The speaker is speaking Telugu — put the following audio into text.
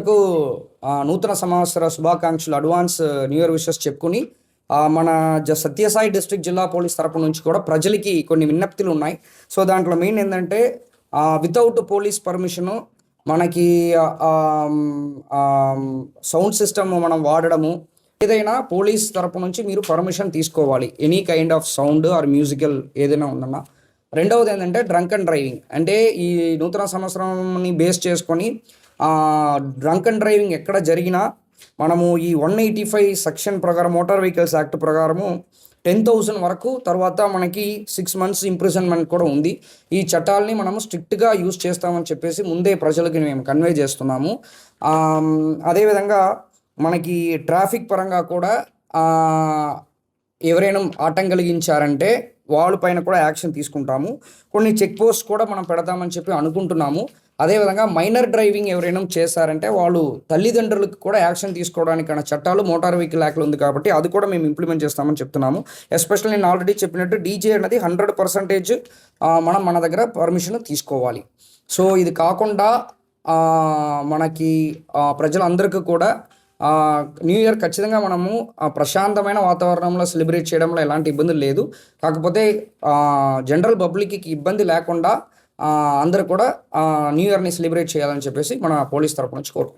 అందరికీ నూతన సంవత్సర శుభాకాంక్షలు, అడ్వాన్స్ న్యూ ఇయర్ విషెస్ చెప్పుకుని మన సత్యసాయి డిస్ట్రిక్ట్ జిల్లా పోలీస్ తరపు నుంచి కూడా ప్రజలకి కొన్ని విజ్ఞప్తులు ఉన్నాయి. సో దాంట్లో మెయిన్ ఏంటంటే వితౌట్ పోలీస్ పర్మిషను మనకి సౌండ్ సిస్టమ్ మనం వాడడము, ఏదైనా పోలీస్ తరపు నుంచి మీరు పర్మిషన్ తీసుకోవాలి. Any kind of sound or musical ఏదైనా ఉందన్నా. రెండవది ఏంటంటే డ్రంక్ అండ్ డ్రైవింగ్. అంటే ఈ నూతన సంవత్సరంని బేస్ చేసుకొని డ్రంక్ అండ్ డ్రైవింగ్ ఎక్కడ జరిగినా మనము ఈ 185 సెక్షన్ ప్రకారం, మోటార్ వెహికల్స్ యాక్ట్ ప్రకారము 10,000 వరకు, తర్వాత మనకి 6 months ఇంప్రిజన్మెంట్ కూడా ఉంది. ఈ చట్టాలని మనము స్ట్రిక్ట్గా యూజ్ చేస్తామని చెప్పేసి ముందే ప్రజలకి మేము కన్వే చేస్తున్నాము. అదేవిధంగా మనకి ట్రాఫిక్ పరంగా కూడా ఎవరైనా ఆటం కలిగించారంటే వాళ్ళ పైన కూడా యాక్షన్ తీసుకుంటాము. కొన్ని చెక్ పోస్ట్ కూడా మనం పెడతామని చెప్పి అనుకుంటున్నాము. అదేవిధంగా మైనర్ డ్రైవింగ్ ఎవరైనా చేశారంటే వాళ్ళు తల్లిదండ్రులకు కూడా యాక్షన్ తీసుకోవడానికైనా చట్టాలు మోటార్ వెహికల్ యాక్ట్లో ఉంది కాబట్టి అది కూడా మేము ఇంప్లిమెంట్ చేస్తామని చెప్తున్నాము. ఎస్పెషల్లీ నేను ఆల్రెడీ చెప్పినట్టు డీజే అనేది 100% మనం మన దగ్గర పర్మిషన్ తీసుకోవాలి. సో ఇది కాకుండా మనకి ప్రజలందరికీ కూడా న్యూ ఇయర్ ఖచ్చితంగా మనము ప్రశాంతమైన వాతావరణంలో సెలబ్రేట్ చేయడంలో ఎలాంటి ఇబ్బందులు లేదు. కాకపోతే జనరల్ పబ్లిక్కి ఇబ్బంది లేకుండా అందరూ కూడా న్యూ ఇయర్ని సెలబ్రేట్ చేయాలని చెప్పేసి మన పోలీస్ తరపు నుంచి కోరుకుంటున్నాం.